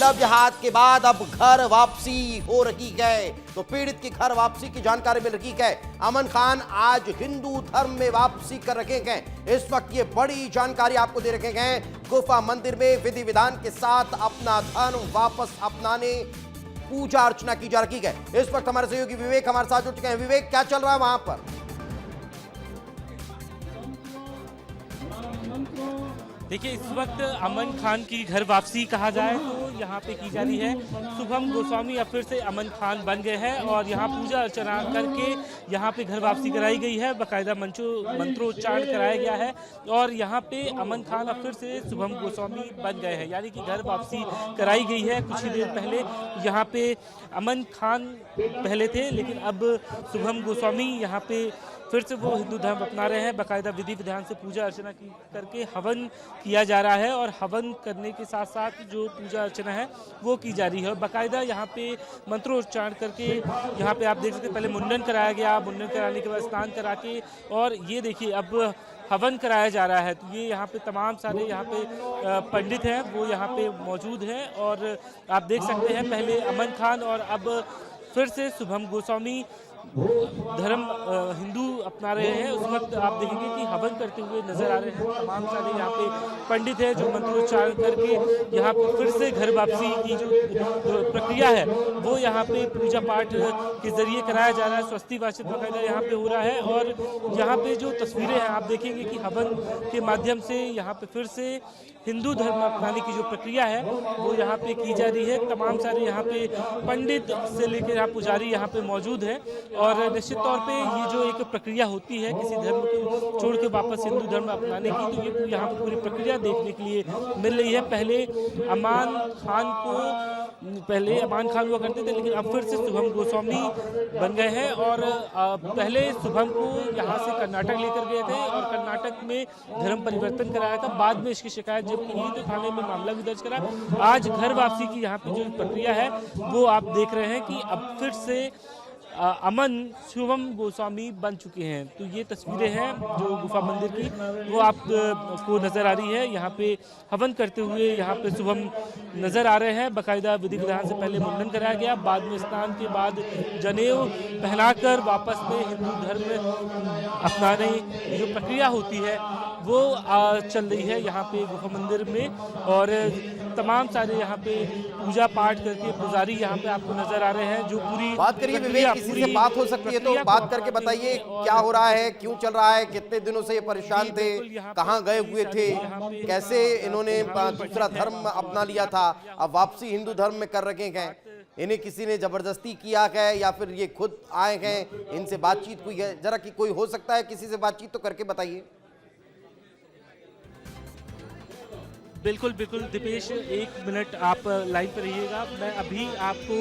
Love जिहाद के बाद अब घर वापसी हो रही है। तो पीड़ित की घर वापसी की जानकारी मिल रही है। अमन खान आज हिंदू धर्म में वापसी कर रखे हैं। इस वक्त ये बड़ी जानकारी आपको दे रखे हैं। गुफा मंदिर में विधि विधान के साथ अपना धर्म वापस अपनाने पूजा अर्चना की जा रही है। इस वक्त हमारे सहयोगी विवेक हमारे साथ जुड़ चुके हैं। विवेक, क्या चल रहा है वहां पर? देखिए, इस वक्त अमन खान की घर वापसी कहा जाए तो यहाँ पे की जा रही है। शुभम गोस्वामी अब फिर से अमन खान बन गए हैं और यहाँ पूजा अर्चना करके यहाँ पे घर वापसी कराई गई है। बाकायदा मंत्रोच्चारण कराया गया है और यहाँ पे अमन खान अब फिर से शुभम गोस्वामी बन गए हैं, यानी कि घर वापसी कराई गई है। कुछ ही देर पहले यहाँ पे अमन खान पहले थे, लेकिन अब शुभम गोस्वामी यहाँ पे फिर से वो हिंदू धर्म अपना रहे हैं। बाकायदा विधि विधान से पूजा अर्चना करके हवन किया जा रहा है और हवन करने के साथ साथ जो पूजा अर्चना है वो की जा रही है। बाकायदा यहाँ पे मंत्रोच्चारण करके यहाँ पे आप देख सकते हैं, पहले मुंडन कराया गया, मुंडन कराने के बाद स्नान करा के और ये देखिए अब हवन कराया जा रहा है। तो ये यहाँ पे तमाम सारे यहाँ पे पंडित हैं वो यहाँ पे मौजूद हैं और आप देख सकते हैं पहले अमन खान और अब फिर से शुभम गोस्वामी धर्म हिंदू अपना रहे हैं। उस वक्त आप देखेंगे कि हवन करते हुए नजर आ रहे हैं। तमाम सारे यहाँ पे पंडित हैं जो मंत्रोच्चारण करके यहाँ पे फिर से घर वापसी की जो प्रक्रिया है वो यहाँ पे पूजा पाठ के जरिए कराया जा रहा है। स्वस्ति वाचन वगैरह यहाँ पे हो रहा है और यहाँ पे जो तस्वीरें हैं आप देखेंगे कि हवन के माध्यम से यहाँ पे फिर से हिंदू धर्म अपनाने की जो प्रक्रिया है वो यहाँ पे की जा रही है। तमाम सारे यहाँ पे पंडित से लेकर यहाँ पुजारी यहाँ पे मौजूद हैं और निश्चित तौर पे ये जो एक प्रक्रिया होती है किसी धर्म को छोड़ के वापस हिंदू धर्म अपनाने की, तो ये यहाँ पे पूरी प्रक्रिया देखने के लिए मिल रही है। पहले अमान खान हुआ करते थे, लेकिन अब फिर से शुभम गोस्वामी बन गए हैं और पहले शुभम को यहाँ से कर्नाटक लेकर गए थे और कर्नाटक में धर्म परिवर्तन कराया था। बाद में इसकी शिकायत जब की तो थाने में मामला भी दर्ज करा। आज घर वापसी की यहाँ पे जो प्रक्रिया है वो आप देख रहे हैं कि अब फिर से अमन शुभम गोस्वामी बन चुके हैं। तो ये तस्वीरें हैं जो गुफा मंदिर की वो आपको नज़र आ रही है। यहाँ पे हवन करते हुए यहाँ पे शुभम नज़र आ रहे हैं। बाकायदा विधि विधान से पहले मुंडन कराया गया, बाद में स्नान के बाद जनेऊ पहनाकर वापस में हिंदू धर्म अपनाने की जो प्रक्रिया होती है वो चल रही है यहाँ पे गुफा मंदिर में। और तमाम सारे यहाँ पे पूजा पाठ करके पुजारी यहाँ पे आपको नजर आ रहे हैं। जो पूरी बात करिए विवेक, किसी से बात हो सकती है तो बात करके बताइए क्या हो रहा है, क्यों चल रहा है, कितने दिनों से ये परेशान थे, कहाँ गए हुए थे, कैसे इन्होंने दूसरा धर्म अपना लिया था, अब वापसी हिंदू धर्म में कर रखे हैं, इन्हें किसी ने जबरदस्ती किया है या फिर ये खुद आए हैं, इनसे बातचीत हुई है? जरा कि कोई हो सकता है किसी से बातचीत तो करके बताइए। बिल्कुल बिल्कुल दीपेश, एक मिनट आप लाइन पर रहिएगा। मैं अभी आपको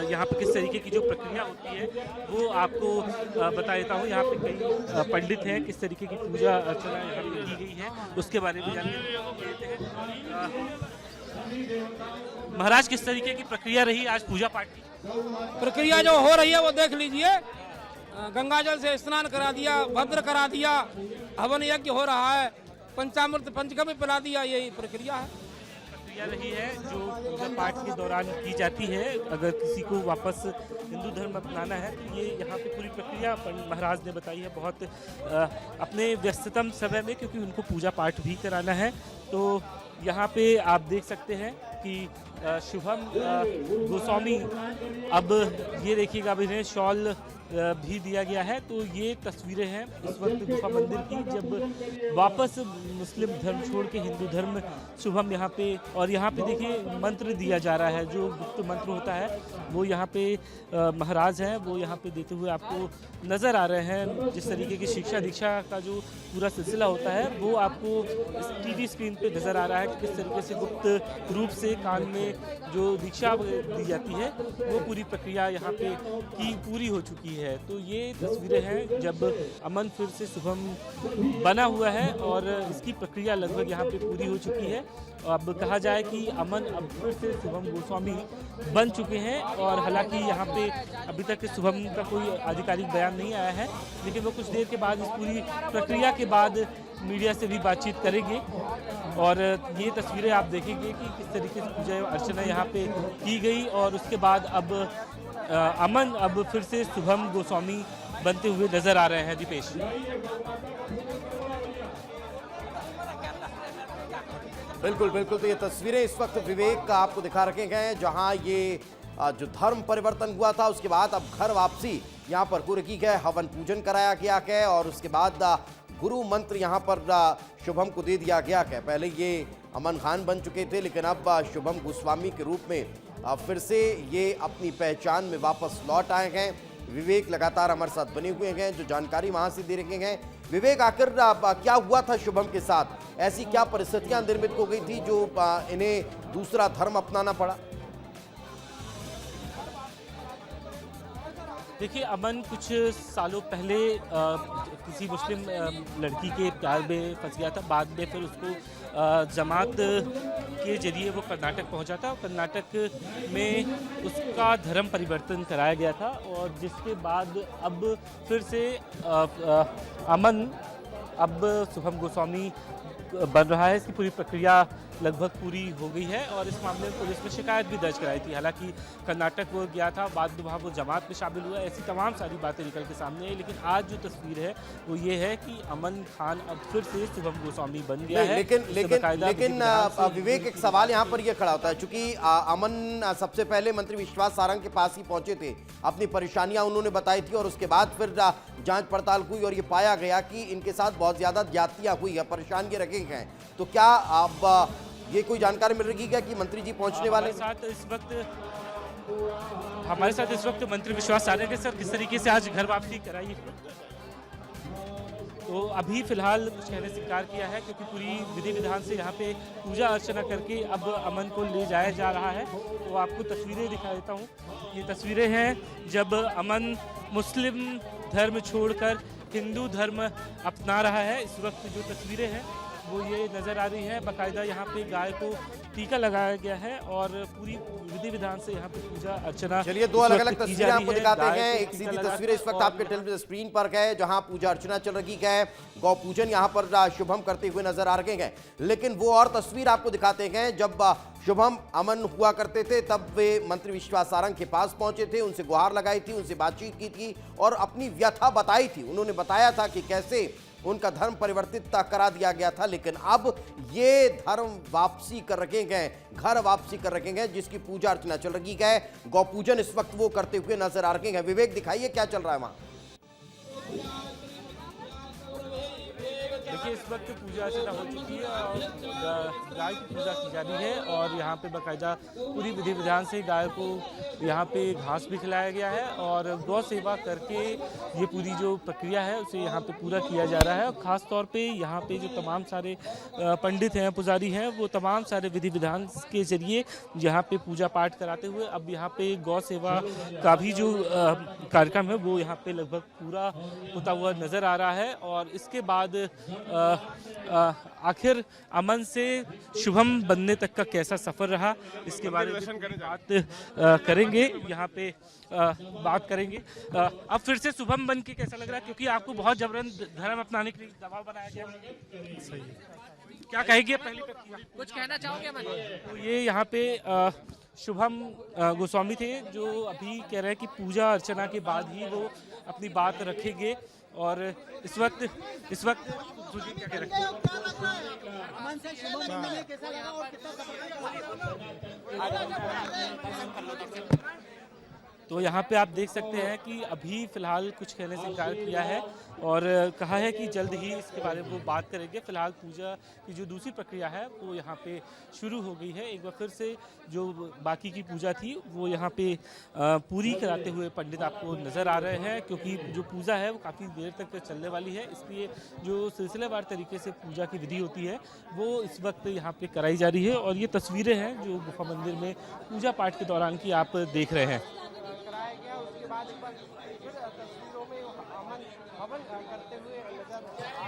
यहाँ पे किस तरीके की जो प्रक्रिया होती है वो आपको बता देता हूँ। यहाँ पे कई पंडित हैं, किस तरीके की पूजा अर्चना यहाँ पे की गई है उसके बारे में जानते हैं। महाराज, किस तरीके की प्रक्रिया रही आज पूजा पाठ की? प्रक्रिया जो हो रही है वो देख लीजिए। गंगाजल से स्नान करा दिया, भद्र करा दिया, हवन यज्ञ हो रहा है, पंचामृत पंचकभी पिला दिया, यही प्रक्रिया है। प्रक्रिया रही है जो पूजा पाठ के दौरान की जाती है। अगर किसी को वापस हिंदू धर्म अपनाना है तो ये यहाँ पे पूरी प्रक्रिया महाराज ने बताई है। बहुत अपने व्यस्ततम समय में, क्योंकि उनको पूजा पाठ भी कराना है, तो यहाँ पे आप देख सकते हैं कि शुभम गोस्वामी, अब ये देखिएगा अब इन्हें शॉल भी दिया गया है। तो ये तस्वीरें हैं इस वक्त गुफा मंदिर की, जब वापस मुस्लिम धर्म छोड़ के हिंदू धर्म शुभम यहाँ पे, और यहाँ पे देखिए मंत्र दिया जा रहा है, जो गुप्त मंत्र होता है वो यहाँ पे महाराज हैं वो यहाँ पे देते हुए आपको नज़र आ रहे हैं। जिस तरीके की शिक्षा दीक्षा का जो पूरा सिलसिला होता है वो आपको इस टीवी स्क्रीन पे नज़र आ रहा है कि किस तरीके से गुप्त रूप से कान में जो दीक्षा दी जाती है वो पूरी प्रक्रिया यहाँ पे की पूरी हो चुकी है। तो ये तस्वीरें हैं जब अमन फिर से शुभम बना हुआ है और इसकी प्रक्रिया लगभग यहाँ पे पूरी हो चुकी है। अब कहा जाए कि अमन अब फिर से शुभम गोस्वामी बन चुके हैं और हालांकि यहाँ पे अभी तक शुभम का कोई आधिकारिक बयान नहीं आया है, लेकिन वो कुछ देर के बाद इस पूरी प्रक्रिया के बाद मीडिया से भी बातचीत करेंगे और ये तस्वीरें आप देखेंगे कि किस तरीके से पूजा अर्चना यहाँ पे की गई। और उसके बाद अब अमन अब फिर से शुभम गोस्वामी बनते हुए नजर आ रहे हैं। दीपेश, बिल्कुल बिल्कुल, तो ये तस्वीरें इस वक्त विवेक का आपको दिखा रखे गए हैं, जहां ये जो धर्म परिवर्तन हुआ था उसके बाद अब घर वापसी यहाँ पर हो रखी है। हवन पूजन कराया गया है और उसके बाद गुरु मंत्र यहाँ पर शुभम को दे दिया गया है। पहले ये अमन खान बन चुके थे, लेकिन अब शुभम गोस्वामी के रूप में फिर से ये अपनी पहचान में वापस लौट आए हैं। विवेक लगातार हमारे साथ बने हुए हैं, जो जानकारी वहां से दे रहे हैं। विवेक, आखिर क्या हुआ था शुभम के साथ? ऐसी क्या परिस्थितियां निर्मित हो गई थी जो इन्हें दूसरा धर्म अपनाना पड़ा? देखिए, अमन कुछ सालों पहले किसी मुस्लिम लड़की के प्यार में फंस गया था। बाद में फिर उसको जमात के जरिए वो कर्नाटक पहुंचा था। कर्नाटक में उसका धर्म परिवर्तन कराया गया था और जिसके बाद अब फिर से अमन अब शुभम गोस्वामी बन रहा है। इसकी पूरी प्रक्रिया लगभग पूरी हो गई है और इस मामले में पुलिस ने शिकायत भी दर्ज कराई थी। हालांकि कर्नाटक वो गया था, बाद में वहाँ वो जमात में शामिल हुआ। ऐसी तमाम सारी बातें निकल के सामने आई, लेकिन आज जो तस्वीर है वो ये है कि अमन खान अब फिर से शुभम गोस्वामी बन गया है। लेकिन विवेक, एक सवाल यहाँ पर यह खड़ा होता है, चूंकि अमन सबसे पहले मंत्री विश्वास सारंग के पास ही पहुंचे थे, अपनी परेशानियां उन्होंने बताई थी और उसके बाद फिर जांच पड़ताल हुई और ये पाया गया कि इनके साथ बहुत ज्यादा ज्यादतियां हुई है, परेशान ये रखे गए। तो क्या अब ये कोई जानकारी मिल रही है कि मंत्री जी पहुंचने वाले हमारे साथ इस वक्त मंत्री विश्वास सारंग के सर किस तरीके से आज घर वापसी कराई? तो अभी फिलहाल कुछ कहने से इनकार किया है, क्योंकि पूरी विधि विधान से यहाँ पे पूजा अर्चना करके अब अमन को ले जाया जा रहा है। तो आपको तस्वीरें दिखा देता हूँ। ये तस्वीरें हैं जब अमन मुस्लिम धर्म छोड़कर हिंदू धर्म अपना रहा है। इस वक्त जो तस्वीरें हैं वो ये नज़र आ रही है। बाकायदा यहाँ पे गाय को टीका लगाया गया है और पूरी विधि विधान से यहाँ पे पूजा अर्चना। चलिए, दो अलग अलग तस्वीरें आपको दिखाते हैं। एक सीधी तस्वीर इस वक्त आपके टेलीविजन स्क्रीन पर है, जहाँ पूजा अर्चना चल रही है। गौ पूजन यहाँ पर शुभम करते हुए नजर आ रहे हैं। लेकिन वो और तस्वीर आपको दिखाते हैं जब शुभम अमन हुआ करते थे, तब वे मंत्री विश्वास सारंग के पास पहुंचे थे, उनसे गुहार लगाई थी, उनसे बातचीत की थी और अपनी व्यथा बताई थी। उन्होंने बताया था कि कैसे उनका धर्म परिवर्तित करा दिया गया था, लेकिन अब ये धर्म वापसी कर रखे गए, घर वापसी कर रखे गए, जिसकी पूजा अर्चना चल रही है। गौ पूजन इस वक्त वो करते हुए नजर आ रहे हैं। विवेक, दिखाइए क्या चल रहा है वहां। देखिए, इस वक्त पूजा अर्चना हो चुकी है और गाय की पूजा की जा रही है और यहाँ पे बाकायदा पूरी विधि विधान से गाय को यहाँ पे घास भी खिलाया गया है और गौ सेवा करके ये पूरी जो प्रक्रिया है उसे यहाँ पे पूरा किया जा रहा है। और ख़ास तौर पे यहाँ पे जो तमाम सारे पंडित हैं, पुजारी हैं, वो तमाम सारे विधि विधान के जरिए यहाँ पे पूजा पाठ कराते हुए अब यहाँ पे गौ सेवा का भी जो कार्यक्रम है वो यहाँ पे लगभग पूरा होता हुआ नज़र आ रहा है। और इसके बाद आखिर अमन से शुभम बनने तक का कैसा सफर रहा, इसके बारे में बात करेंगे, यहाँ पे बात करेंगे। अब फिर से शुभम बन के कैसा लग रहा है, क्योंकि आपको बहुत जबरन धर्म अपनाने के लिए दबाव बनाया गया? सही है, क्या कहेंगे पहली प्रक्रिया? कुछ कहना चाहोगे अमन? तो ये यहाँ पे शुभम गोस्वामी थे जो अभी कह रहे हैं कि पूजा अर्चना के बाद ही वो अपनी बात रखेंगे। और इस वक्त क्या कह रहे हैं? तो यहाँ पे आप देख सकते हैं कि अभी फिलहाल कुछ कहने से इनकार किया है और कहा है कि जल्द ही इसके बारे में वो बात करेंगे। फिलहाल पूजा की जो दूसरी प्रक्रिया है वो यहाँ पे शुरू हो गई है। एक बार फिर से जो बाकी की पूजा थी वो यहाँ पे पूरी कराते हुए पंडित आपको नज़र आ रहे हैं, क्योंकि जो पूजा है वो काफ़ी देर तक चलने वाली है। इसलिए जो सिलसिलेवार तरीके से पूजा की विधि होती है वो इस वक्त यहाँ पे कराई जा रही है। और ये तस्वीरें हैं जो गुफा मंदिर में पूजा पाठ के दौरान की आप देख रहे हैं।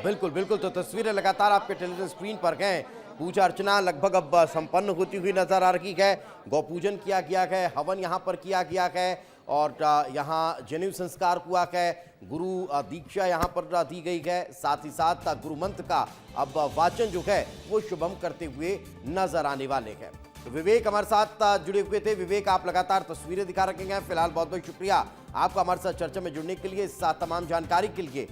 बिल्कुल बिल्कुल, तो तस्वीरें लगातार आपके टेलीविजन स्क्रीन पर हैं। पूजा अर्चना लगभग अब संपन्न होती हुई नजर आ रही है। गौ पूजन किया गया है, हवन यहाँ पर किया गया है और यहाँ जनेऊ संस्कार हुआ है, गुरु दीक्षा यहाँ पर दी गई है। साथ ही साथ गुरु मंत्र का अब वाचन जो है वो शुभम करते हुए नजर आने वाले हैं। तो विवेक हमारे साथ जुड़े हुए थे। विवेक, आप लगातार तस्वीरें दिखा रखे हैं। फिलहाल बहुत बहुत शुक्रिया आपका हमारे साथ चर्चा में जुड़ने के लिए, इस तमाम जानकारी के लिए।